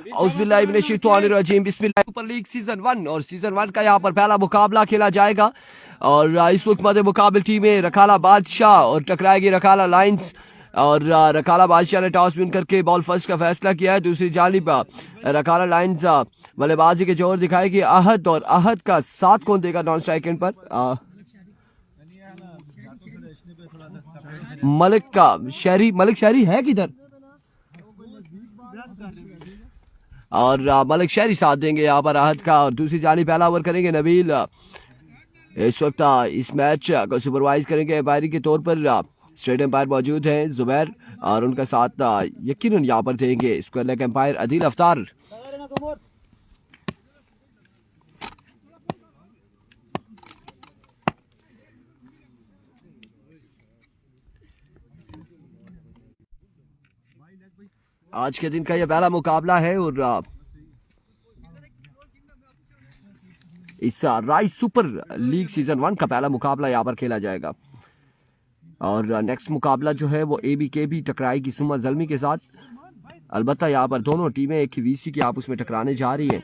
औज़ुबिल्लाहिमिनश्शैतानिर्रजीम बिस्मिल्लाह। Super league season 1 और season 1 का यहाँ पर पहला मुकाबला खेला जाएगा और इस वक्त मध्य मुकाबल टीमें रखाला बादशाह और टकराएगी रखाला लाइंस और रखाला बादशाह ने टॉस विन करके बॉल फर्स्ट का फैसला किया है। दूसरी जानिब रखाला लाइंस बल्लेबाजी के जोर दिखाएगी अहद और अहद का साथ कौन देगा नॉन स्ट्राइक एंड पर मलिक शहरी है किधर और मलिक शहरी साथ देंगे यहाँ पर अहद का और दूसरी जानी पहला ओवर करेंगे नबील। इस वक्त इस मैच को सुपरवाइज करेंगे एम्पायरी के तौर पर स्टेट एम्पायर मौजूद हैं जुबैर और उनका साथ यकीनन यहाँ पर देंगे स्क्वायर लेग एम्पायर अदील अफ्तार। आज के दिन का यह पहला मुकाबला है और इस राइस सुपर लीग सीजन 1 का पहला मुकाबला यहाँ पर खेला जाएगा और नेक्स्ट मुकाबला जो है वो ABKB टकराएगी सुमा जल्मी के साथ। अलबत्ता यहाँ पर दोनों टीमें एक ही VC की आपस में टकराने जा रही है।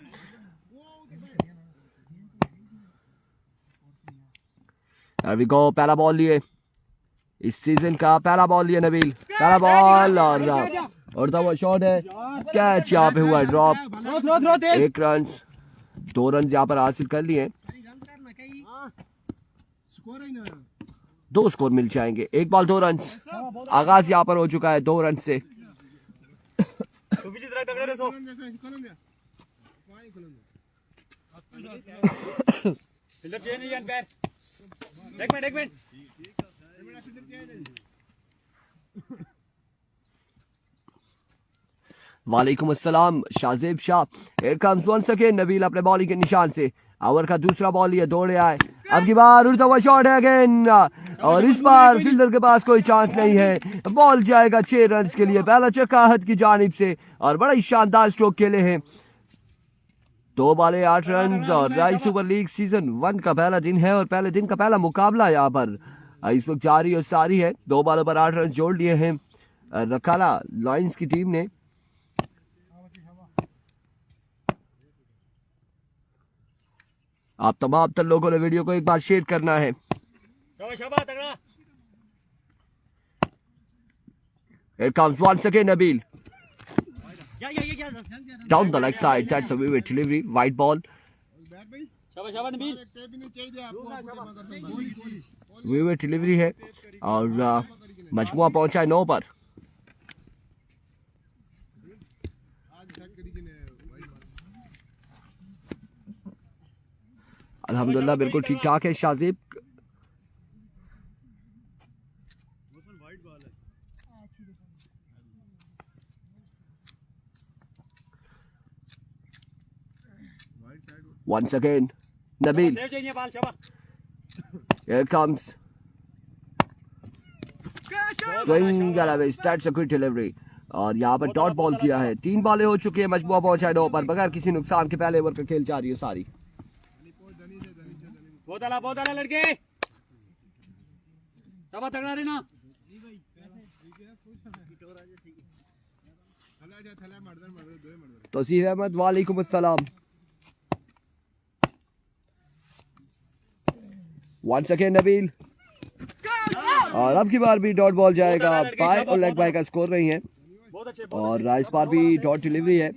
अभी गो पहला बॉल लिए इस सीजन का पहला बॉल लिए नबील पहला बॉल और वो शॉट है कैच यहाँ पे हुआ ड्रॉप 1 रन 2 रन यहाँ पर हासिल कर लिए 2 स्कोर मिल जाएंगे 1 बॉल 2 रन। आगाज यहाँ पर हो चुका है 2 रन से। वालेकुम अस्सलाम Shahzeb Shah. Here comes once again Nabeel अपने बॉलिंग के निशान से ओवर का दूसरा बॉल लिए दौड़े आए अब की बार उड़ता हुआ शॉट है अगेन और इस बार फील्डर के पास कोई चांस नहीं है। बॉल जाएगा 6 रन के लिए पहला चक्का अहद की जानिब से और बड़ा ही शानदार स्ट्रोक खेले हैं 2 बॉले 8 रन और राइस सुपर लीग सीजन 1 का पहला दिन है और पहले दिन का पहला मुकाबला यहाँ पर इस वक्त जारी और सारी है। 2 बॉलों पर 8 रन जोड़ लिए हैं रखाला लायंस की टीम ने। आप तमाम तर लोगों ने वीडियो को एक बार शेयर करना है। Here comes once again Nabil. Down the leg side, that's a vivid delivery, white ball. Vivid delivery है और मजमुआ पहुंचा है 9 पर। अल्हम्दुलिल्लाह बिल्कुल ठीक ठाक है Shahzeb. Once again Nabil. Here comes swing and a miss. That's a good delivery. और यहाँ पर डॉट बॉल किया है 3 बॉलें हो चुकी है मजमुआ पहुंचा है 9 पर बगैर किसी नुकसान के पहले ओवर का खेल जा रही है सारी। बहुत आला लड़के तब तगड़ा रहना। तौसीफ अहमद वालेकुम अस्सलाम। वंस अगेन नबील और अब की बार भी डॉट बॉल जाएगा बाय और लेग बाय का स्कोर नहीं है और इस बार भी डॉट डिलीवरी है।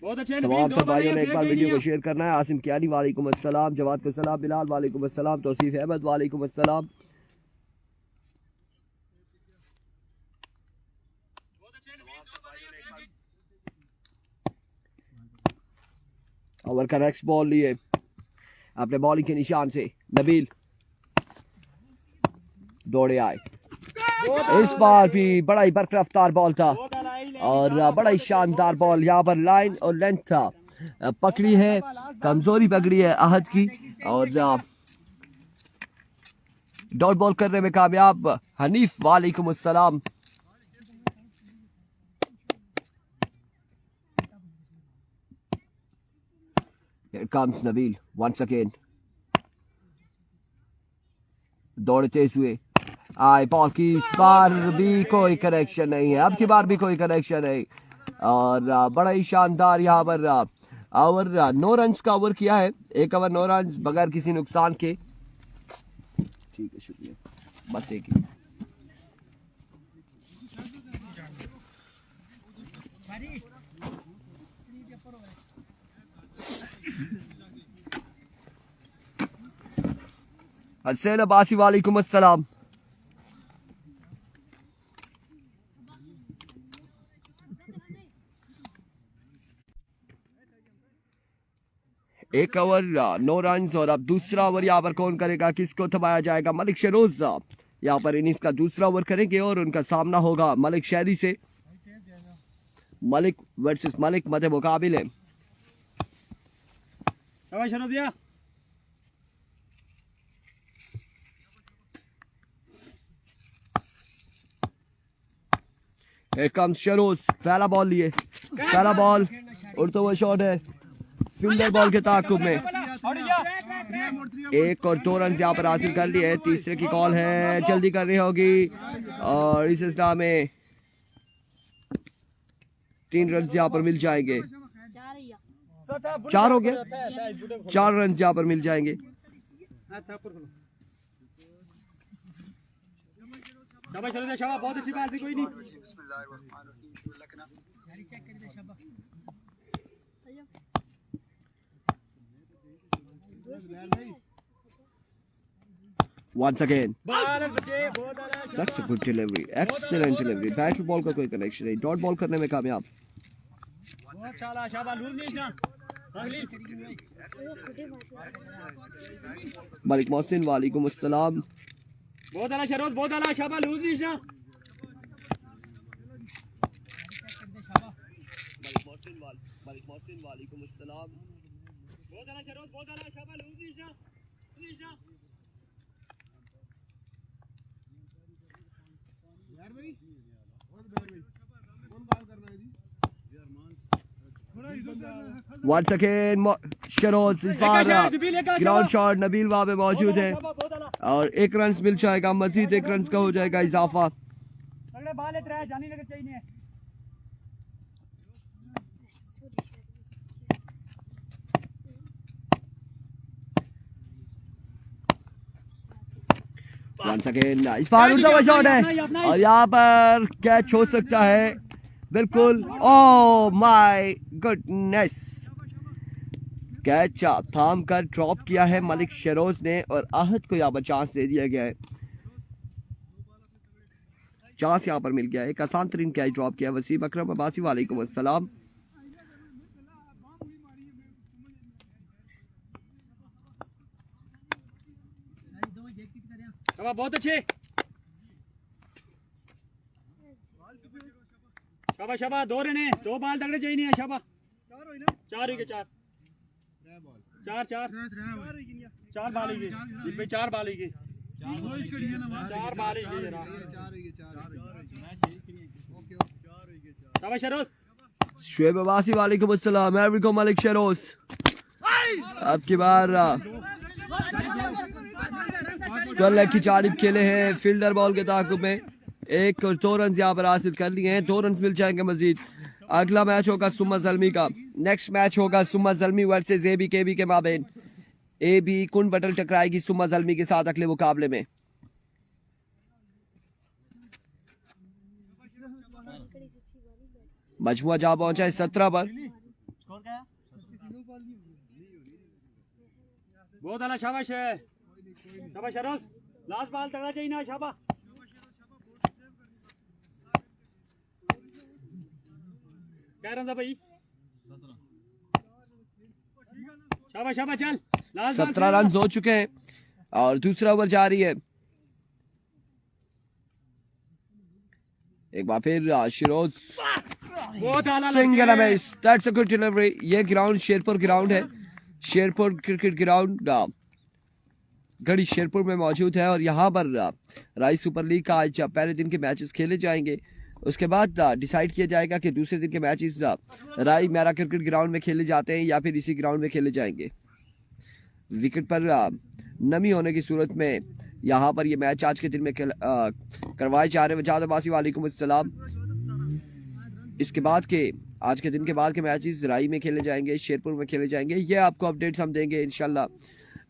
तमाम भाइयों ने एक बार वीडियो को शेयर करना है। आसिम कियानी वालेकुम अस्सलाम, जवाद को सलाम, बिलाल वालेकुम अस्सलाम, तौसीफ अहमद वालेकुम अस्सलाम। ओवर का नेक्स्ट बॉल लिए अपने बॉलिंग के निशान से नबील दौड़े आए। इस बार भी बड़ा ही बरकरार बॉल था और बड़ा ही शानदार बॉल यहाँ पर लाइन और लेंथ था पकड़ी है कमजोरी पकड़ी है अहद की और डॉट बॉल करने में कामयाब हनीफ वालेकुम अस्सलाम। Here comes Nabil once again. दौड़ तेज हुए, आए बॉल की, इस बार भी कोई कनेक्शन नहीं है, अब की बार भी कोई कनेक्शन नहीं। और बड़ा ही शानदार यहाँ पर ओवर 9 रन का ओवर किया है, 1 ओवर 9 रन बगैर किसी नुकसान के। ठीक है, शुक्रिया, बस एक ही। हसैन अब्बासी वालेकुम अस्सलाम। एक ओवर 9 रन और अब दूसरा ओवर यहाँ पर कौन करेगा, किसको थमाया जाएगा? मलिक शहरोज यहाँ पर इनिंग्स का दूसरा ओवर करेंगे और उनका सामना होगा मलिक शहरी से। मलिक वर्सेस मलिक मध्य मुकाबले। Here comes शहरोज, पहला बॉल लिए, पहला बॉल उड़ता हुआ शॉट है, फील्डर बॉल के ताकुब में 1 और 2 रन यहाँ पर हासिल कर लिए। तीसरे की कॉल है, जल्दी करनी होगी और इस इस्लाम में 3 रन यहाँ पर मिल जाएंगे। 4 हो गया, 4 रन यहाँ पर मिल जाएंगे। बहुत अच्छी बात है, कोई नहीं। Once again, that's a good delivery, excellent delivery। Bat ball का कोई कनेक्शन नहीं, डॉट बॉल करने में कामयाब। मलिक मोहसिन वालेकुम अस्सलाम। बहुत आला शरोज, बहुत आला, शाबाश, लूज नहीं ना। मलिक मोहसिन वालेकुम अस्सलाम। बहुत आला शरोज, बहुत आला, शाबाश, लूज नहीं ना, प्लीज ना। यार भाई, बहुत भाई, कौन बाल करना है जी? Once again, शरोज इस बार ग्राउंड शॉट, नबील वहां पे मौजूद है और 1 रन मिल जाएगा, मजीद 1 रन का हो जाएगा इजाफा। Once again, इस बार उल्टा हुआ शॉट है और यहाँ पर कैच हो सकता है, बिल्कुल। ओह माय गुडनेस, कैच थाम कर ड्रॉप किया है मलिक शहरोज ने और आहद को यहाँ पर चांस दे दिया गया है। चांस यहाँ पर मिल गया है, एक आसान तरीन कैच ड्रॉप किया वसीम अकरम अब्बासी वालेकुम अस्सलाम। बहुत अच्छे, शाबाश शाबाश, 2 रन है, 2 बाल तगड़े चाहिए नहीं, शाबाश। 4 ही के 4 4 4 4 बाल ही के, 4 बाल ही के, 4 बाल ही के जरा। शाबाश शरोज। शुएब अब्बासी वालेकुम अस्सलाम। एवरीको मलिक शहरोज अब की बार स्क्वायर लेग की जानिब खेले हैं, फील्डर बॉल के ताकुब में 1 और 2 रन यहाँ पर हासिल कर लिए हैं, 2 रन मिल जाएंगे मजीद। अगला मैच होगा सुम्मा जल्मी का, नेक्स्ट मैच होगा सुम्मा जल्मी वर्सेस एबी केबी के माबेन। एबी कुन बटल टकराएगी सुम्मा जल्मी के साथ अगले मुकाबले में। मजमुआ जा पहुंचा है 17 पर। बहुत आला, शाबाश है, शाबाश शरोज, लास्ट बाल तगड़ा चाहिए ना, शाबाश। क्या रन था भाई? 17। शाबाश शाबाश, चल, लास्ट 17 रन हो चुके हैं और दूसरा ओवर जारी है। एक बार फिर शिरोज, बहुत आला, single miss, that's a good delivery. ये ग्राउंड शेरपुर ग्राउंड है, शेरपुर क्रिकेट ग्राउंड गढ़ी शेरपुर में मौजूद है और यहाँ पर राई सुपर लीग का आज पहले दिन के मैचेस खेले जाएंगे। उसके बाद डिसाइड किया जाएगा कि दूसरे दिन के मैचेस राई मेरा क्रिकेट ग्राउंड में खेले जाते हैं या फिर इसी ग्राउंड में खेले जाएंगे। विकेट पर नमी होने की सूरत में यहाँ पर ये मैच आज के दिन में करवाए जा रहे हैं। वजाद अब्बासी वालेकुम अस्सलाम। इसके बाद के आज के दिन के बाद के मैचेस राई में खेले जाएंगे, शेरपुर में खेले जाएंगे। ये आपको अपडेट्स हम देंगे इंशाल्लाह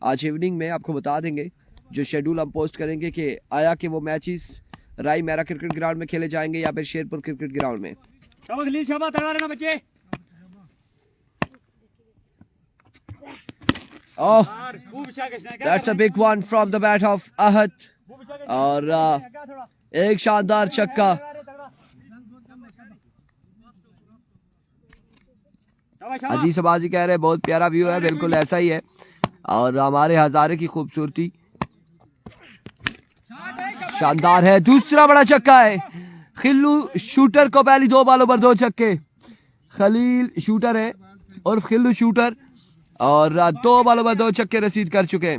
आज इवनिंग में, आपको बता देंगे जो शेड्यूल हम पोस्ट करेंगे कि आया कि वो मैचेस राई मेरा क्रिकेट ग्राउंड में खेले जाएंगे या फिर शेरपुर क्रिकेट ग्राउंड में। Oh, that's a big one from the bat of Ahad और एक शानदार छक्का। अजीज सबाजी कह रहे हैं बहुत प्यारा व्यू है, बिल्कुल ऐसा ही है। और हमारे हजारे की खूबसूरती शानदार है। दूसरा बड़ा छक्का है। खिल्लू शूटर को पहली 2 बॉलों पर 2 छक्के। खलील शूटर है और खिल्लू शूटर और 2 बॉलों पर 2 छक्के रसीद कर चुके हैं।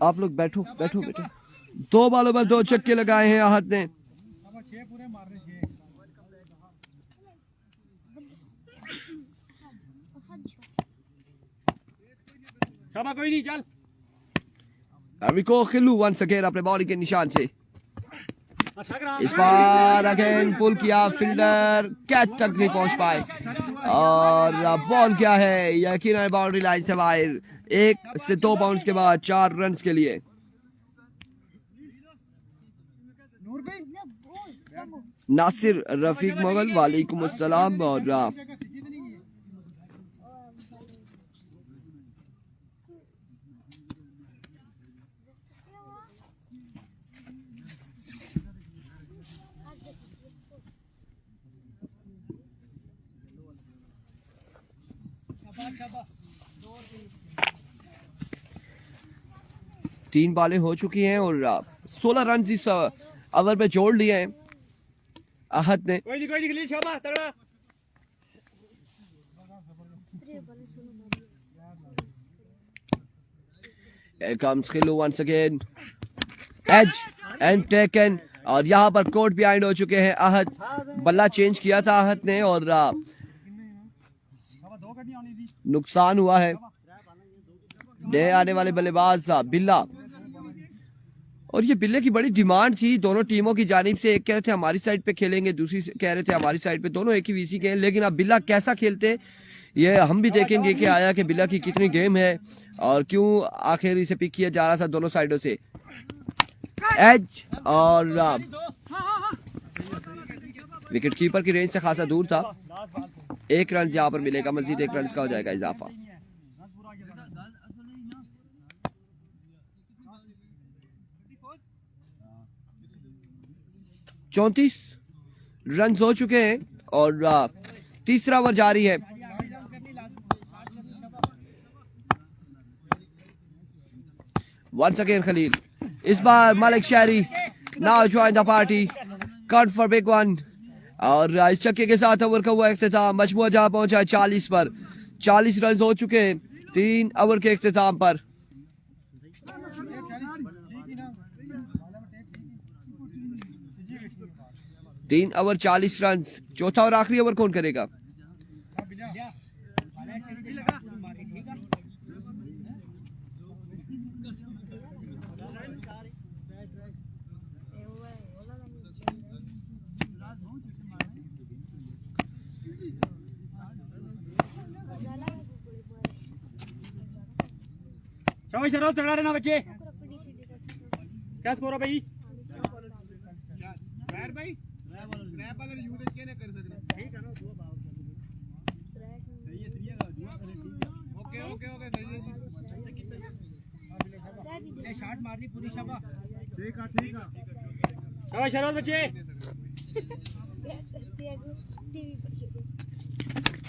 आप लोग बैठो बैठो बैठो। 2 बॉलों पर 2 छक्के लगाए हैं आहत ने। कोई नहीं, चल। रिको खिल्लू वंस अगेन अपने बॉलिंग के निशान से। इस बार अगेन पुल किया, फील्डर कैच तक नहीं पहुंच पाए और बॉल क्या है यकीनन बाउंड्री लाइन से बाहर। 1 से 2 बाउंड्स के बाद 4 रन के लिए। नासिर रफीक मुगल वालेकुम अस्सलाम। और तीन बॉलें हो चुकी हैं और 16 रन इस ओवर में जोड़ लिए हैं आहत ने। कोई नहीं शाबाश तगड़ा। Here comes Khillu once again. Edge and taken और यहाँ पर कोर्ट बिहाइंड हो चुके हैं आहत। बल्ला चेंज किया था आहत ने और नुकसान हुआ है। नए आने वाले बल्लेबाज बिल्ला और ये बिल्ले की बड़ी डिमांड थी दोनों टीमों की जानिब से। एक कह रहे थे हमारी साइड पे खेलेंगे, दूसरी कह रहे थे हमारी साइड पे, दोनों एक ही वीसी के हैं। लेकिन अब बिल्ला कैसा खेलते ये हम भी देखेंगे कि आया कि बिल्ला की कितनी गेम है और क्यों आखिर इसे पिक किया जा रहा था दोनों साइडों से। एज और विकेट कीपर की रेंज से खासा दूर था। 1 रन यहाँ पर मिलेगा, मजीद 1 रन का हो जाएगा इजाफा। चौंतीस रन हो चुके हैं और तीसरा ओवर जारी है। Once again Khalil. इस बार Malik Shehri now join the party, count for big one और इस छक्के के साथ ओवर का हुआ इख्तिताम। मजमुआ जहां पहुंचा 40 पर। 40 रन हो चुके हैं 3 ओवर के इख्तिताम पर। तीन ओवर 40 रन। चौथा और आखिरी ओवर कौन करेगा? शाबाश शराब तगड़ा रहना बच्चे। क्या स्कोर है भाई? भाई अगर यूं देख के ना कर सकते। ठीक है ना, दो बाल सही है, सही है, ओके ओके ओके सही है जी। ले शॉट मारनी पूरी शाबाश। ठीक है ठीक है, शाबाश शराब बच्चे।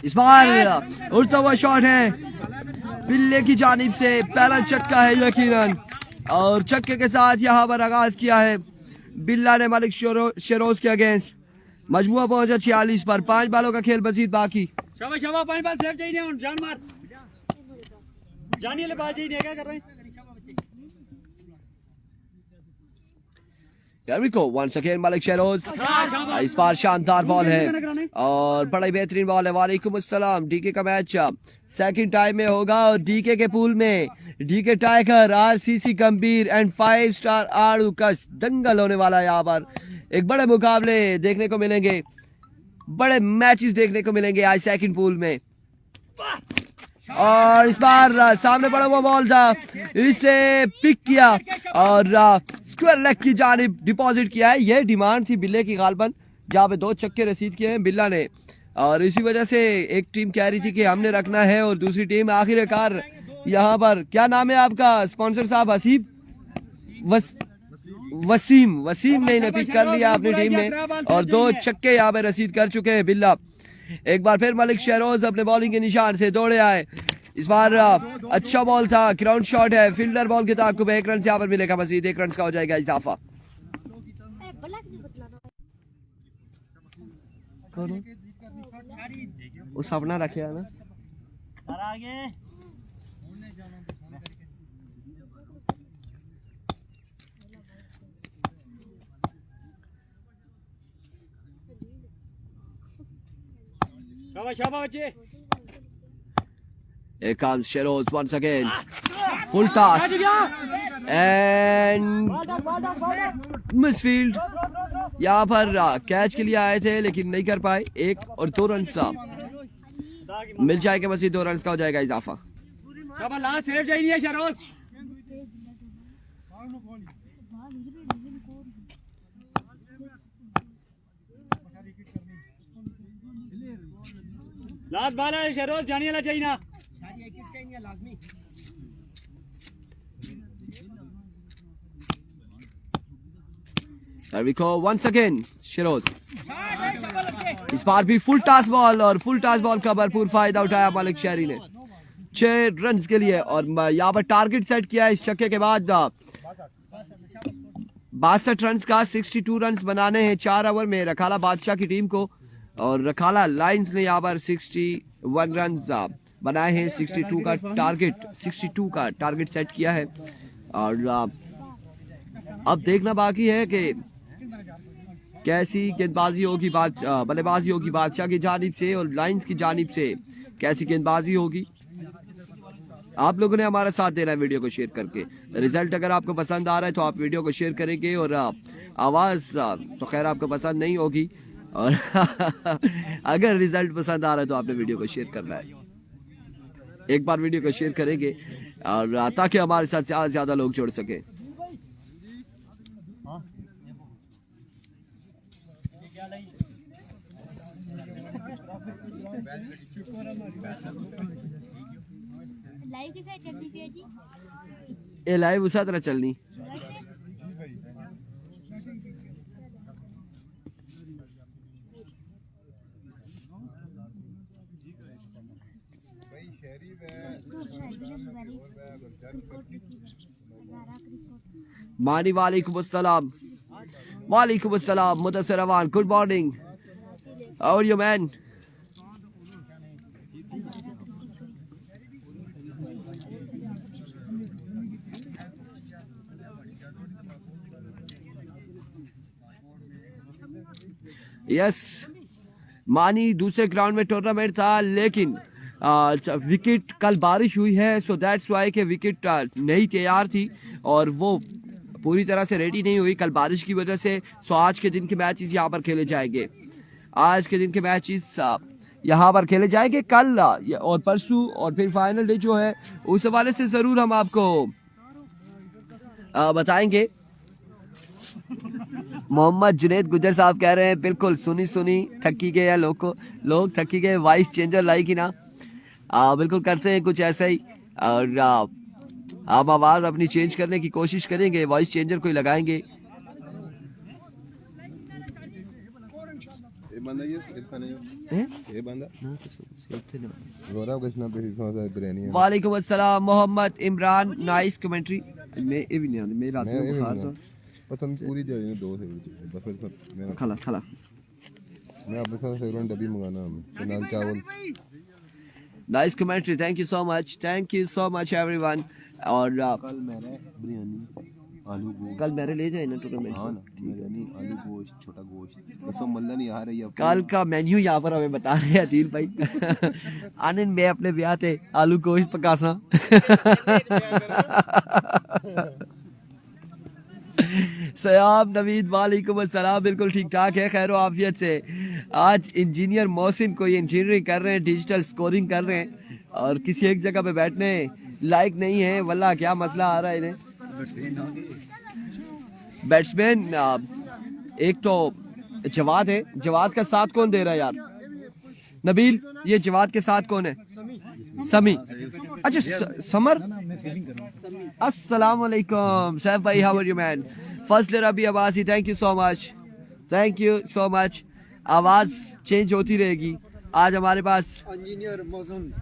इस बार उड़ता हुआ शॉट है बिल्ले की जानिब से। पहला छक्का है यकीनन और छक्के के साथ यहाँ पर आगाज किया है बिल्ला ने मलिक शेरोज के अगेंस्ट। मजमुआ पहुंचा 46 पर। 5 बालों का खेल मजीद बाकी। शाबाश शाबाश, 5 बाल सेव चाहिए और जान मार जानिए ले बाल चाहिए। क्या कर रहे हैं? Here we go. Once again Malik Shahroz. इस बार शानदार बॉल है और बड़ा ही बेहतरीन बॉल है. वालेकुम अस्सलाम. डीके का मैच सेकंड टाइम में होगा और डीके के पूल में डीके टाइगर, आरसीसी गंभीर एंड 5 स्टार आड़ू का दंगल होने वाला है. यहाँ पर एक बड़े मुकाबले देखने को मिलेंगे, बड़े मैचेस देखने को मिलेंगे आज सेकंड पूल में. और इस बार सामने बड़ा हुआ बॉल था, इसे पिक किया और स्क्वायर लेग की जानिब डिपॉजिट किया है. यह डिमांड थी बिल्ले की गालबन, जहाँ पे 2 छक्के रसीद किए हैं बिल्ला ने. और इसी वजह से एक टीम कह रही थी कि हमने रखना है और दूसरी टीम आखिरकार यहाँ पर, क्या नाम है आपका स्पॉन्सर साहब? वसीम ने इन्हें पिक कर लिया अपनी टीम में और 2 छक्के यहाँ पे रसीद कर चुके हैं बिल्ला. एक बार फिर मलिक शहरोज अपने बॉलिंग के निशान से दौड़े आए. इस बार अच्छा बॉल था, ग्राउंड शॉट है, फील्डर बॉल के ताकुब 1 रन से यहाँ पर मिलेगा, मजीद 1 रन का हो जाएगा इजाफा. वो सपना रखे ना Here comes Sheroz once again. Full toss. And misfield. यहाँ पर कैच के लिए आए थे लेकिन नहीं कर पाए. 1 और 2 रन मिल जाएगा, मजीद 2 रन का हो जाएगा इजाफा. लास्ट बॉल है शहरोज, जाने वाला चाहिए ना. There we go once again. शिरोज इस बार भी फुल टॉस बॉल और फुल टॉस बॉल का भरपूर फायदा उठाया मलिक शहरी ने 6 रन के लिए. और यहाँ पर टारगेट सेट किया इस छक्के के बाद 62 रन का 62 रन बनाने हैं 4 ओवर में रखाला बादशाह की टीम को. और रखाला लायंस ने यहाँ पर 61 रन बनाए हैं. 62 का टारगेट सेट किया है. और अब देखना बाकी है कि कैसी गेंदबाजी होगी, बल्लेबाजी होगी बादशाह की जानिब से और लायंस की जानिब से कैसी गेंदबाजी होगी. आप लोगों ने हमारा साथ देना है वीडियो को शेयर करके. रिजल्ट अगर आपको पसंद आ रहा है तो आप वीडियो को शेयर करेंगे और आवाज़ तो खैर आपको पसंद नहीं होगी. और अगर रिजल्ट पसंद आ रहा है तो आपने वीडियो को शेयर करना है. एक बार वीडियो को शेयर करेंगे और ताकि हमारे साथ ज़्यादा से ज़्यादा लोग जुड़ सके. लाइव कैसे चलनी है जी? ये लाइव उसा तरह चलनी. मानी वालेकुम अस्सलाम. वालेकुम अस्सलाम Mudassir Awan. Good morning. How are you man? Yes Mani दूसरे ग्राउंड में टूर्नामेंट था लेकिन विकेट कल बारिश हुई है सो दैट्स वाई के विकेट नहीं तैयार थी और वो पूरी तरह से रेडी नहीं हुई कल बारिश की वजह से. सो आज के दिन के मैचेस यहाँ पर खेले जाएंगे. आज के दिन के मैचेस यहाँ पर खेले जाएंगे कल और परसों और फिर फाइनल डे जो है उस हवाले से जरूर हम आपको बताएंगे. मोहम्मद जुनेद गुजर साहब कह रहे हैं बिल्कुल सुनी थकी गए हैं लोग थकी गए. वॉइस चेंजर लाइक ही ना बिल्कुल करते हैं कुछ ऐसा ही. और आप आवाज़ अपनी चेंज करने की कोशिश करेंगे, वॉइस चेंजर कोई लगाएंगे. वालेकुम अस्सलाम मोहम्मद इमरान. Nice commentary. मैं ये भी नहीं आती, मेरा बुखार था पसंद पूरी दिहाड़ी में 2 से बस फिर खला मैं अपने साथ सेवरन डब्बी मंगाना है नाल चावल. Nice commentary. Thank you so much everyone. और कल मैंने बिरयानी आलू गोश्त। कल मेरे ले जाए ना टूर्नामेंट हाँ ना, बिरयानी, आलू गोश्त, छोटा गोश्त। कसम मल्ला नहीं आ रही अब। कल का मेन्यू यहाँ पर हमें बता रहे हैं अदील भाई। आनंद मैं अपने ब्याह थे आलू गोश्त पकासा। सयाब नवीद वालेकुम अस्सलाम, बिल्कुल ठीक ठाक है, खैर आफियत से। आज इंजीनियर मोहसिन को ये इंजीनियरिंग कर रहे हैं, डिजिटल स्कोरिंग कर रहे हैं और किसी एक जगह पे बैठने लायक नहीं है। वल्लाह क्या मसला आ रहा है इन्हें। बैट्समैन एक तो जवाद है, जवाद का साथ कौन दे रहा है यार? नबील, ये जवाद के साथ कौन है? समी। अच्छा समर। अस्सलाम वालेकुम सैफ भाई, how are you man? First Rabi Abbasi, thank you so much, thank you so much. आवाज चेंज होती रहेगी। आज हमारे पास इंजीनियर मौसम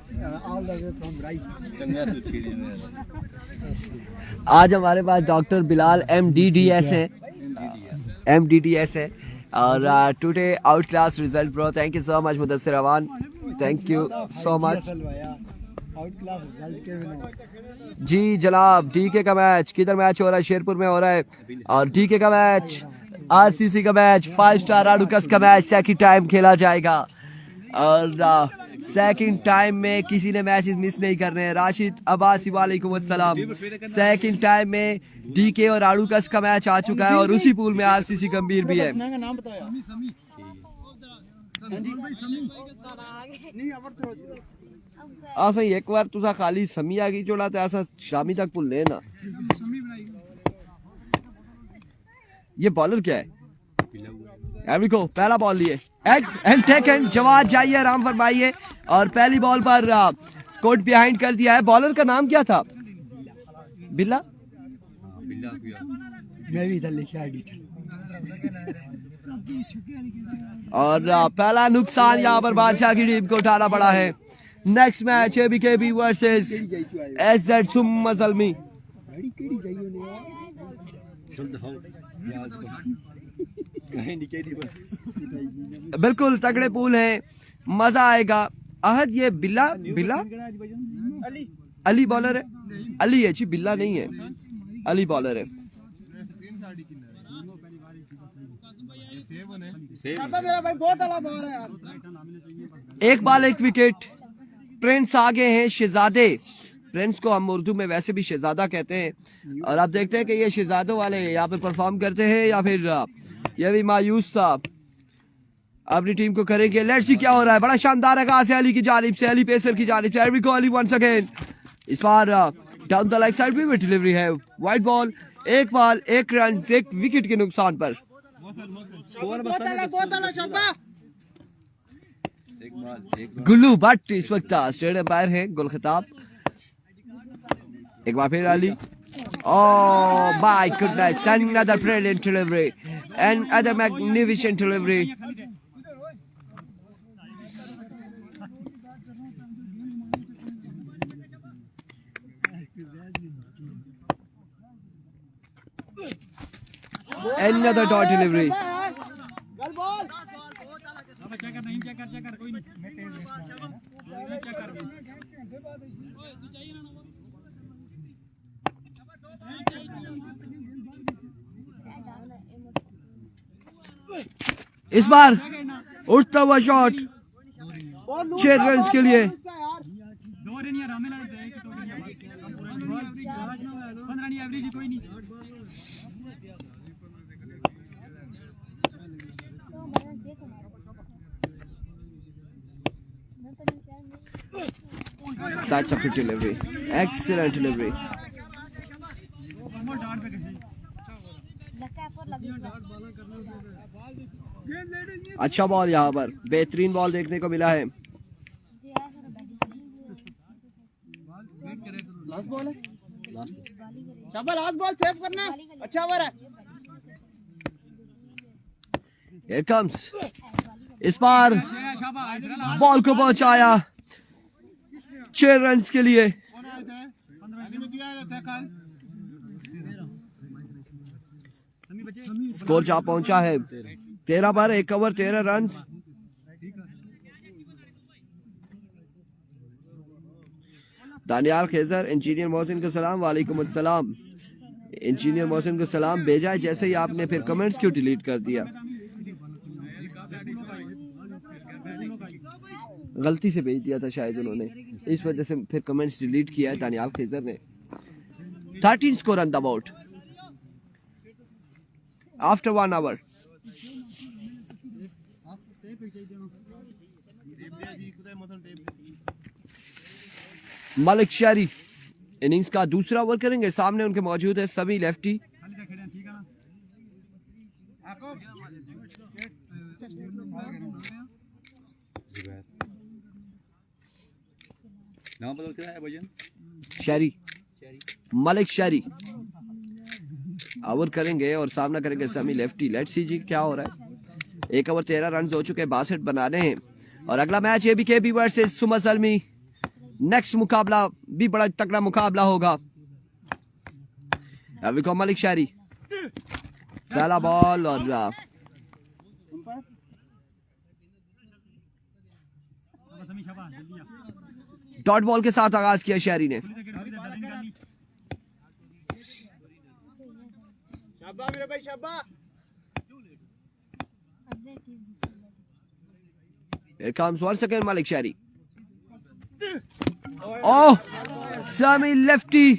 आज हमारे पास डॉक्टर बिलाल MDDS है, MDDS है। और today out class result bro, thank you so much Mudassir Awan, thank you so much. जी जनाब, डीके का मैच किधर मैच हो रहा है? शेरपुर में हो रहा है। और डीके का मैच, RCC का मैच, 5 स्टार आडुकस का मैच सेकंड टाइम खेला जाएगा। और सेकंड टाइम में किसी ने मैचेस मिस नहीं करने हैं। राशिद अब्बासी वालेकुम अस्सलाम। सेकंड टाइम में डीके और आडुकस का मैच आ चुका है और उसी पूल में RCC गंभीर भी है। असा एक बार तुसा खाली समी आ गई जोड़ा तो ऐसा शामी तक भूलने ना। ये बॉलर क्या है? एवरिको पहला बॉल लिए एंड टेकन। जवाद जाइए, आराम फरमाइए। और पहली बॉल पर कोट बिहाइंड कर दिया है। बॉलर का नाम क्या था? बिल्ला। और पहला नुकसान यहाँ पर बादशाह की टीम को उठाना पड़ा है। Next match ABKB versus SZ सुम्मा ज़ल्मी। बिल्कुल तगड़े पूल हैं, मजा आएगा। अहद ये बिल्ला बिल्ला अली बॉलर है। अली है जी, बिल्ला नहीं है, अली बॉलर है। एक बॉल एक विकेट। प्रिंस आगे हैं, शहजादे। प्रिंस को हम उर्दू में वैसे भी शहजादा कहते हैं। और आप देखते हैं कि ये शहजादों वाले यहाँ पे परफॉर्म करते हैं या फिर ये भी मायूस साहब अपनी टीम को करेंगे। लेट्स सी क्या हो रहा है। बड़ा शानदार है से अली की जानिब से, अली पेसर की जानिब से। एवरी को अली वंस अगेन। इस बार डाउन द लेग साइड भी डिलीवरी है। वाइड बॉल, एक बॉल एक रन, एक विकेट के नुकसान पर। गुल्लू भट्ट इस वक्त स्टेट एम्पायर है, गुल खिताब। एक बार फिर Ali. Oh my goodness, another brilliant delivery, another magnificent delivery. Another dot delivery. इस बार उठता हुआ शॉट 6 रन के लिए। That's a good delivery. Excellent delivery. अच्छा बॉल, यहाँ पर बेहतरीन बॉल देखने को मिला है। लास्ट बॉल है, शाबाश, लास्ट बॉल सेव करना। अच्छा ओवर है। Here comes. इस बार बॉल को पहुंचाया 6 रन के लिए। स्कोर जा पहुंचा है 13 पर 1 over 13 run. Daniyal Khizar, engineer Mohsin को सलाम, वालेकुम अस्सलाम। इंजीनियर मोहसिन को सलाम भेजा है, जैसे ही आपने फिर कमेंट्स क्यों डिलीट कर दिया? गलती से भेज दिया था शायद उन्होंने, इस वजह से फिर कमेंट्स डिलीट किया है दानियाल खिजर ने। 13 score on the board after 1 hour. Malik Shehri innings का दूसरा ओवर करेंगे। सामने उनके मौजूद है सभी लेफ्टी। नाम बदल क्या है भजन? शहरी, मलिक शहरी ओवर करेंगे और सामना करेंगे समी लेफ्टी। लेट्स सी जी क्या हो रहा है। 1 ओवर 13 रन हो चुके हैं, 62 बनाने हैं और अगला मैच एबीकेबी वर्सेस सुमा सलमी। नेक्स्ट मुकाबला भी बड़ा तगड़ा मुकाबला होगा। अभी को मलिक शहरी पहला बॉल और डॉट बॉल के साथ आगाज किया शहरी ने। Here comes once again Malik शहरी। ओह समी लेफ्टी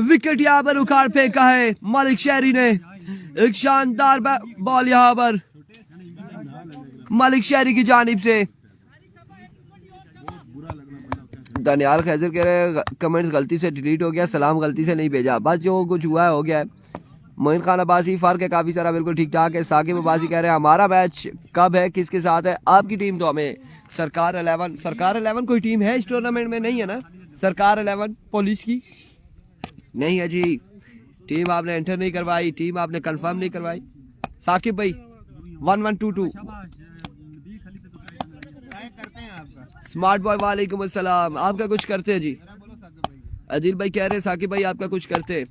विकेट यहाँ पर उखाड़ फेंका है मलिक शहरी ने। एक शानदार बॉल यहाँ पर मलिक शहरी की जानिब से। दानियाल खैजर कह रहे हैं कमेंट्स गलती से डिलीट हो गया, सलाम गलती से नहीं भेजा, बस जो कुछ हुआ है हो गया है। मोइन खान अब्बासी फर्क है काफी सारा, बिल्कुल ठीक ठाक है। साकिब अब्बासी कह रहे हैं हमारा मैच कब है, किसके साथ है? आपकी टीम तो हमें सरकार 11 कोई टीम है इस टूर्नामेंट में? नहीं है ना सरकार 11 पुलिस की? नहीं है जी, टीम आपने एंटर नहीं करवाई, टीम आपने कंफर्म नहीं करवाई। साकिब भाई 1122 स्मार्ट बॉय वालेकुम अस्सलाम। आपका कुछ करते हैं जी? अदिल भाई कह रहे हैं साकिब भाई आपका कुछ करते हैं,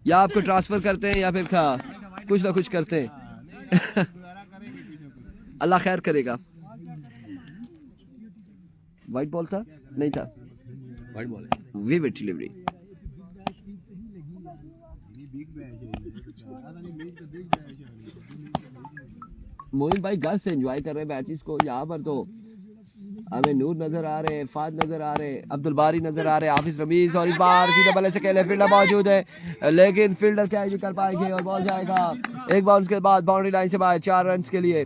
या आपको ट्रांसफर करते हैं या फिर कुछ ना कुछ करते हैं। अल्लाह खैर करेगा। वाइट बॉल था? नहीं था, वाइट बॉल विविड डिलीवरी। मोहित भाई घर से एंजॉय कर रहे हैं मैचेस को। यहाँ पर तो हमें नूर नजर आ रहे हैं, फाद नजर आ रहे हैं, अब्दुल बारी नजर आ रहे हैं, हाफिज रमीज, और इस बार सीधे बल्ले से कहले फील्डर मौजूद है लेकिन फील्डर क्या ही कर पाएंगे और बॉल जाएगा एक बार उसके बाद बाउंड्री लाइन से बाहर 4 रन के लिए।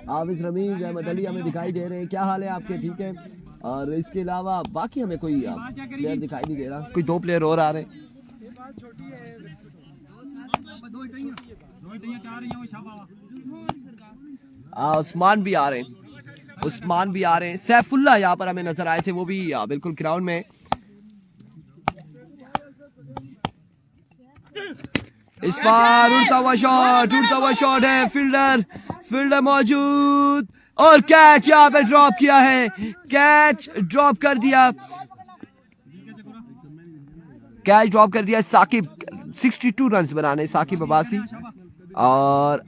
हाफिज रमीज, अहमद अली हमें दिखाई दे रहे हैं। क्या हाल है आपके? ठीक है। और इसके अलावा बाकी हमें कोई प्लेयर दिखाई नहीं दे रहा। कोई 2 प्लेयर और आ रहे हैं। उस्मान भी आ रहे हैं, उस्मान भी आ रहे हैं। सैफुल्लाह यहाँ पर हमें नजर आए थे, वो भी बिल्कुल ग्राउंड में। इस बार उड़ता हुआ शॉट है, फील्डर मौजूद और कैच यहाँ पे ड्रॉप किया है, कैच ड्रॉप कर दिया, कैच ड्रॉप कर दिया। साकिब 62 रन बनाने साकिब अब्बासी, और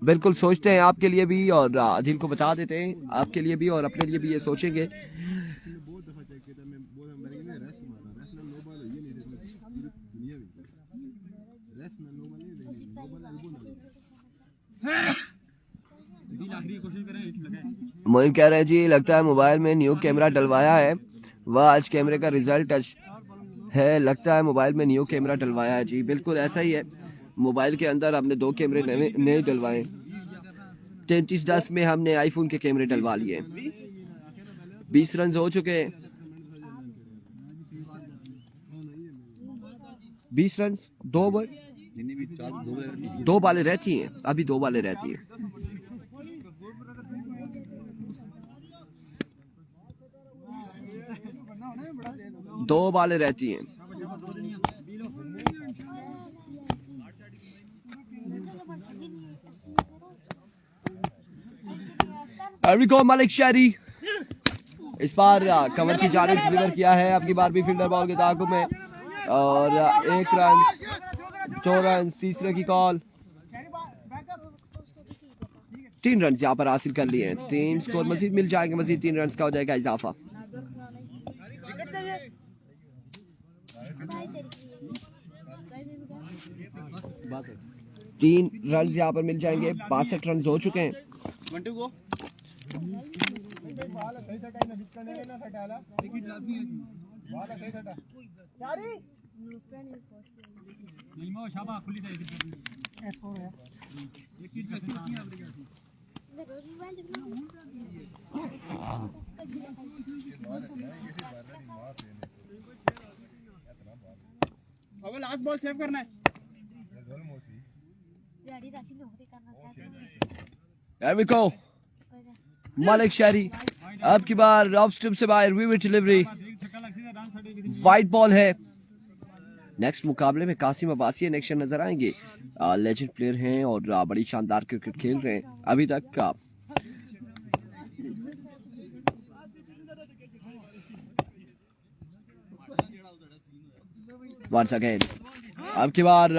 बिल्कुल सोचते हैं आपके लिए भी और दिल को बता देते हैं आपके लिए भी और अपने लिए भी ये सोचेंगे। मोइन कह रहे हैं जी लगता है मोबाइल में न्यू कैमरा डलवाया है, वह आज कैमरे का रिजल्ट है, लगता है मोबाइल में न्यू कैमरा डलवाया है। जी बिल्कुल ऐसा ही है, मोबाइल के अंदर हमने 2 कैमरे नए डलवाए। 3310 में हमने आईफोन के कैमरे डलवा लिए। 20 रन हो चुके हैं, 20 रन 2 बालें रहती हैं, अभी 2 बालें रहती हैं। दो बालें रहती हैं। मलिक शहरी इस बार कवर की जानिब डिलीवर किया है, अब की बार भी फील्डर बॉल के ताकुब में, और 1 रन 2 रन, तीसरे की कॉल। 3 रन यहाँ पर हासिल कर लिए हैं, 3 स्कोर मजीद मिल जाएंगे, मजीद 3 रन का हो जाएगा इजाफा। 3 रन यहाँ पर मिल जाएंगे। 62 रन हो चुके हैं। मंटू को शाबाश खुली अब लास्ट बॉल सेव करना है। There we go. Malik Shari अब की बार ऑफ स्टंप से बाहर, विविड डिलीवरी, वाइट बॉल है। नेक्स्ट मुकाबले में कासिम अब्बासी नेक्स्ट नजर आएंगे। लेजेंड प्लेयर हैं और बड़ी शानदार क्रिकेट खेल रहे हैं अभी तक का। वंस अगेन अब की बार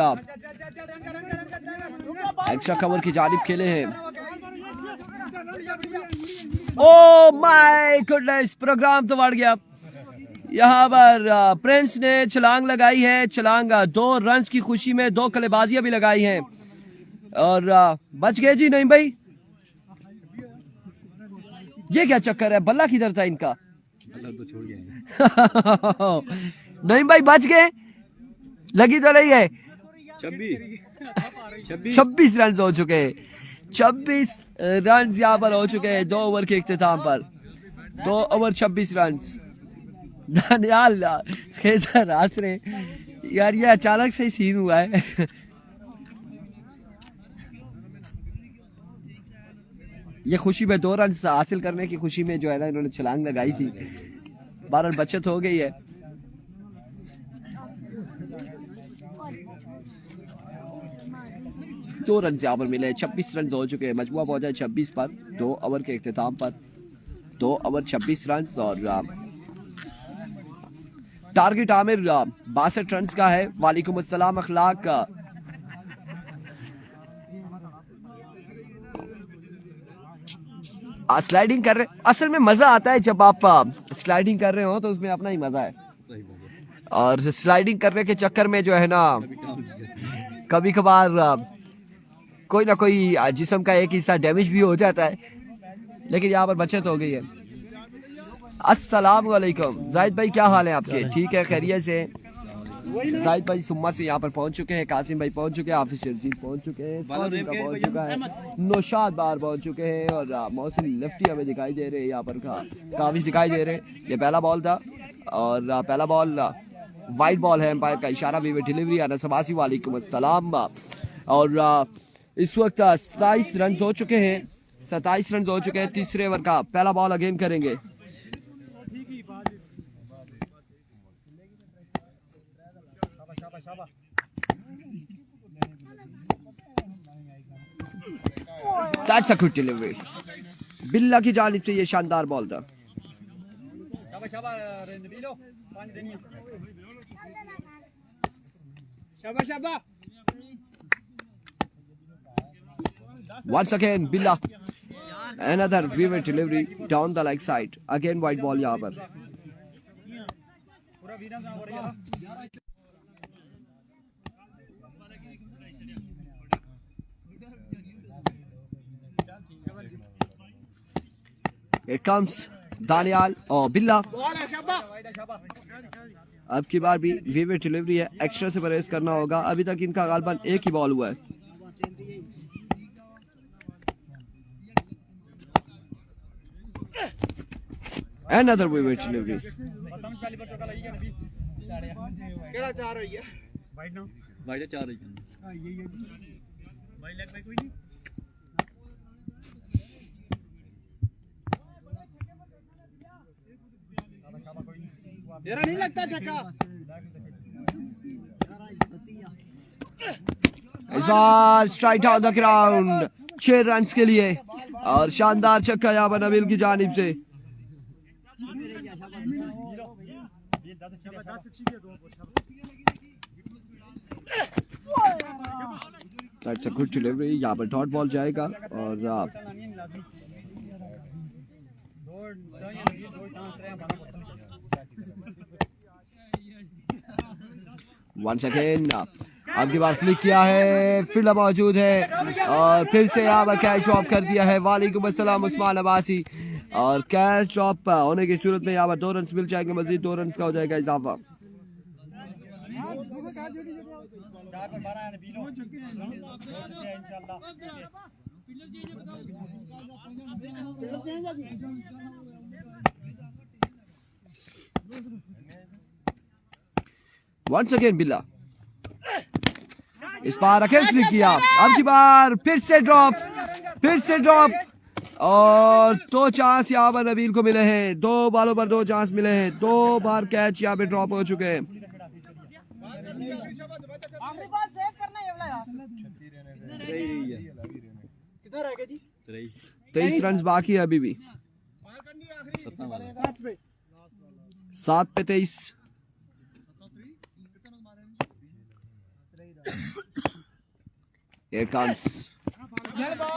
एक्स्ट्रा कवर की जानिब खेले हैं। ओ माय गुडनेस, प्रोग्राम तो बढ़ गया। यहाँ पर प्रिंस ने छलांग लगाई है। छलांग 2 रन की खुशी में 2 कलेबाजियां भी लगाई हैं और बच गए जी। नहीं भाई, ये क्या चक्कर है? बल्ला किधर था इनका? तो छोड़ गया नहीं भाई, बच गए, लगी तो नहीं है। 26 रन हो चुके हैं। 26 रन यहाँ पर हो चुके हैं 2 ओवर के इख्तिताम पर। 2 ओवर 26 रन। दानियाल कैसा रात रे यार, ये अचानक से सीन हुआ है। ये खुशी में 2 रन हासिल करने की खुशी में जो है ना, इन्होंने छलांग लगाई थी। 12 बचत हो गई है। दो रन यहाँ पर मिले। 26 रन हो चुके हैं। मजमुआ पहुंचा है 26 पर 2 ओवर के इख्तिताम पर। 2 ओवर 26 रन और टारगेट आमिर 62 रन का है। वालेकुम अस्सलाम अखलाक का। स्लाइडिंग कर रहे, असल में मजा आता है जब आप स्लाइडिंग कर रहे हो तो उसमें अपना ही मजा है। और स्लाइडिंग करने के चक्कर में जो है ना, कभी कभार कोई ना कोई जिस्म का एक हिस्सा डैमेज भी हो जाता है, लेकिन यहाँ पर बचत हो गई है। अस्सलाम वालेकुम जाहिद भाई, क्या हाल है आपके? ठीक है, खैरियत से। जाहिद भाई सुम्मा से यहाँ पर पहुंच चुके हैं। कासिम भाई पहुंच चुके हैं। हाफिज शर्जील पहुंच चुके हैं। पहुंच चुका है। नौशाद बाहर पहुंच चुके हैं और मौसम लेफ्टी हमें दिखाई दे रहे हैं। यहाँ पर काफिज दिखाई दे रहे हैं। ये पहला बॉल था और पहला बॉल वाइट बॉल है। एम्पायर का इशारा भी डिलीवरी आना सबासी। वालेकुम अस्सलाम। और इस वक्त 27 रन हो चुके हैं। 27 रन हो चुके हैं। तीसरे ओवर का पहला बॉल अगेन करेंगे। That's a good delivery. बिल्ला की जानिब से ये शानदार बॉल था। Once again, Billa. Another vivid delivery down the leg side. Again, white ball यहाँ पर। It comes दानियाल और बिल्ला। अब की बार भी विविड डिलीवरी है। एक्स्ट्रा से परहेज करना होगा। अभी तक इनका गालबन एक ही बॉल हुआ है। Another vivid delivery. तेरा नहीं लगता चक्का? इस बार strike out the ground 6 run के लिए और शानदार छक्का यहाँ पर नबील की जानिब से। That's a good delivery. यहाँ पर डॉट बॉल जाएगा और once again अब की बार फ्लिक किया है, फील्डर मौजूद है और फिर से यहाँ पर कैच ड्रॉप कर दिया है। वालेकुम अस्सलाम उस्मान अब्बासी। और कैच ड्रॉप होने की सूरत में यहाँ पर 2 रन मिल जाएंगे, मजीद 2 रन का हो जाएगा इजाफा। वंस अगेन बिल्ला, इस बार अकेले फ्लिक किया। अब की बार फिर से ड्रॉप और 2 चांस यहाँ पर नबील को मिले हैं। 2 बॉलों पर 2 चांस मिले हैं। 2 बार कैच यहाँ पे ड्रॉप हो चुके हैं। 23 रन बाकी है अभी भी। 7 पे 23। Here comes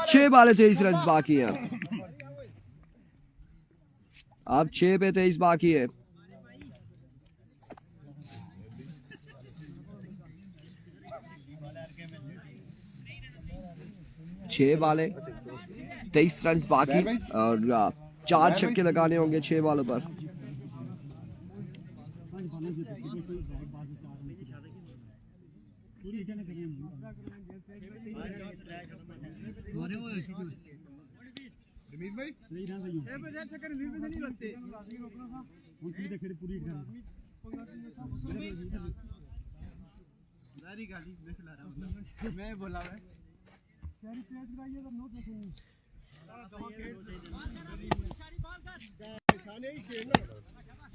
6 बाले 23 रन बाकी हैं। अब 6 पे 23 बाकी है। छह बाले 23 रन बाकी और 4 छक्के लगाने होंगे 6 बालों पर। मैं बोला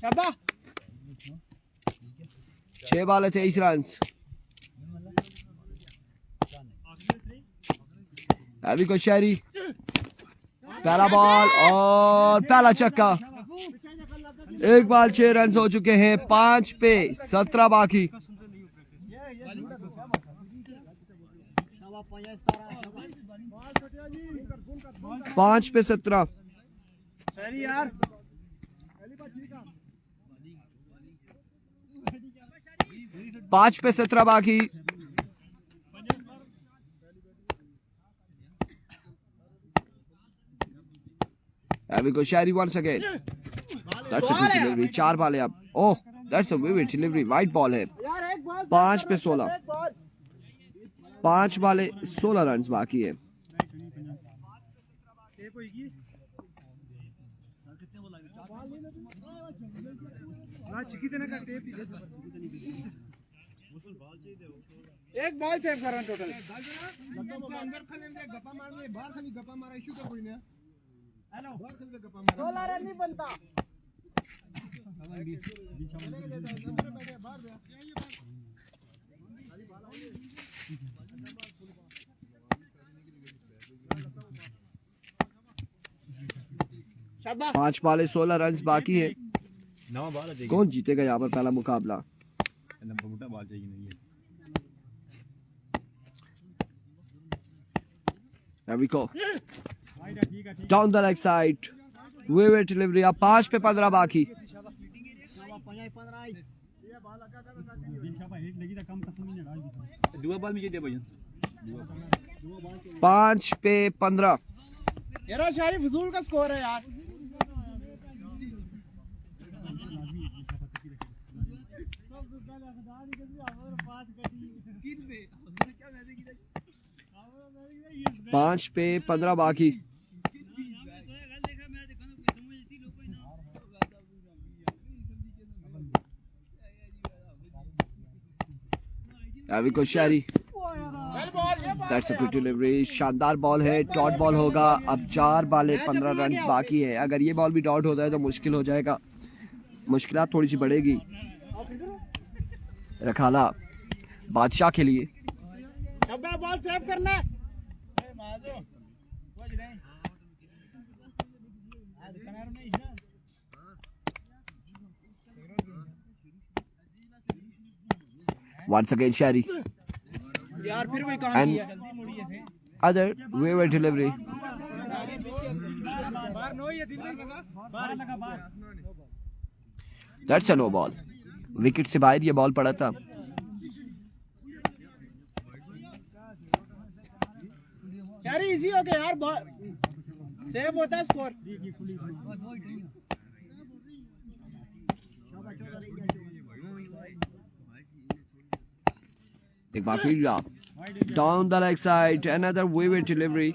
शाबाश। 6 बाले 23 रन। अभी को शहरी पहला बॉल और पहला छक्का। 1 बॉल 6 रन हो चुके हैं। 5 पे 17 बाकी। 5 पे 17। 5 पे 17 बाकी। There we go, Shari once again. That's a good delivery. 4 ball है अब। Oh, that's a vivid delivery. White ball है। 5 पे 16। 5 बाले 16 रन बाकी है। एक बॉल सेव कर रहा हूं टोटल। हेलो 16 रन नहीं बनता। शाबाश। 5 बाले 16 रन बाकी है। कौन जीतेगा यहाँ पर पहला मुकाबला? There we go. Down the leg side. Vivid delivery. अब 5 पे 15 बाकी। 5 पे 15। यार शारी फजूल का स्कोर है यार। पांच पे 15 बाकी। अभी शहरी That's a good delivery. शानदार बॉल है। डॉट बॉल होगा। अब 4 बाले 15 रन बाकी है। अगर ये बॉल भी डॉट होता है तो मुश्किल हो जाएगा। मुश्किलात थोड़ी सी बढ़ेगी रखाला बादशाह के लिए। बॉल सेव करना। 'Once again Shari. यार फिर वही कहानी है। जल्दी मुड़िए से। Other wayward delivery. बाहर नो ये दिल बाहर लगा बाहर। That's a no ball. Wicket से बाहर ये बॉल पड़ा था। शहरी इजी हो गया यार, सेव होता है स्कोर। एक बार फिर down the leg side, another vivid delivery,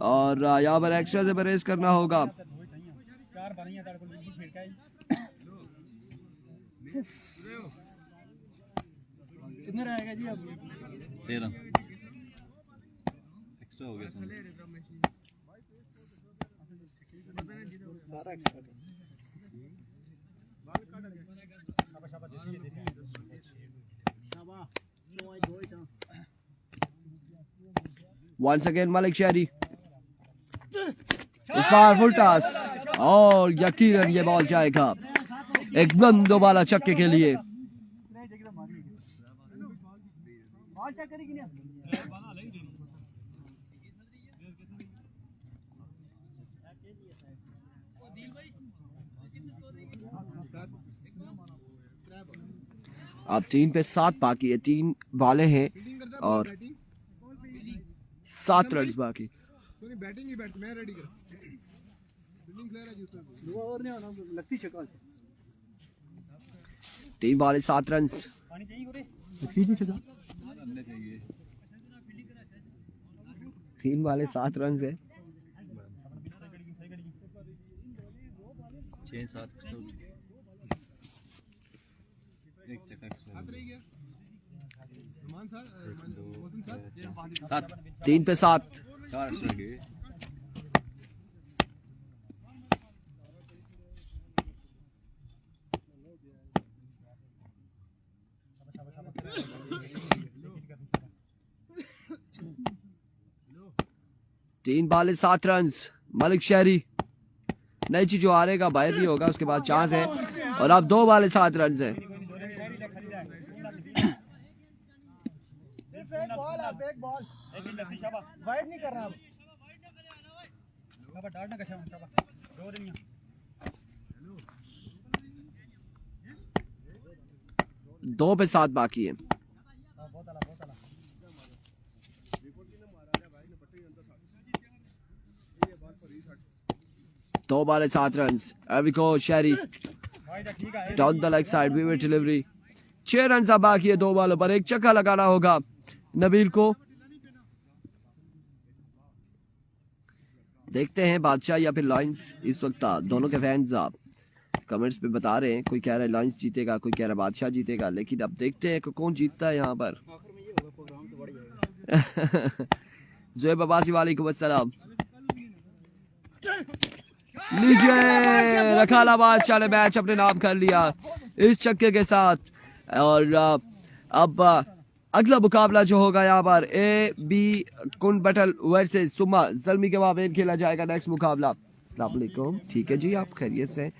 और यहाँ पर एक्स्ट्रा से परहेज करना होगा। कितने रहेगा जी अब? 13 एक्स्ट्रा हो गया सर। सारा extra. Once again Malik Shehri, इस बार फुल टॉस, और यकीनन ये बॉल जाएगा एक बुलंद वाला छक्के के लिए। अब 3 पे 7 बाकी है, 3 बॉलें हैं और 7 रन बाकी। बैटिंग ही बैट मैं रेडी कर फील्डिंग प्लेयर है जूता दुआ और नहीं होना लगती शक्ल 3 बॉलें 7 रन। पानी चाहिए गोरे लगती जी शक्ल 3 बॉलें 7 रन है। 6-7 एक चक्कर हाथ रह गया समान सर मोहसिन सर 7 3 पे 7। 4 एक्स्ट्रा गए। तीन बॉलें 7 रन। मलिक शहरी नई चीज जो हारेगा बाहर नहीं होगा, उसके बाद चांस है। और अब 2 बॉलें 7 रन है। वाइड नहीं करना अब, डालना कशा दो दिन 2 पे 7 बाकी है। दो बॉलें 7 रन। एविको शहरी down the leg side, vivid delivery. 6 run अब बाकी है 2 बॉलों पर, एक चक्का लगाना होगा नबील को। देखते हैं बादशाह या फिर लायंस। इस वक्त दोनों के फैंस कमेंट्स पे बता रहे हैं, कोई कह रहा है लायंस जीतेगा, कोई कह रहा है बादशाह जीतेगा, लेकिन अब देखते हैं कि कौन जीतता है यहाँ पर। ज़ुहैब अब्बासी वालेकुम अस्सलाम। लीजिए, रखाला बादशाह ने मैच अपने नाम कर लिया इस छक्के के साथ। और अब अगला मुकाबला जो होगा यहाँ पर AB कुन बटल वर्सेस सुमा जल्मी के माबेन खेला जाएगा नेक्स्ट मुकाबला। अस्सलाम वालेकुम, ठीक है जी, आप खैरियत से?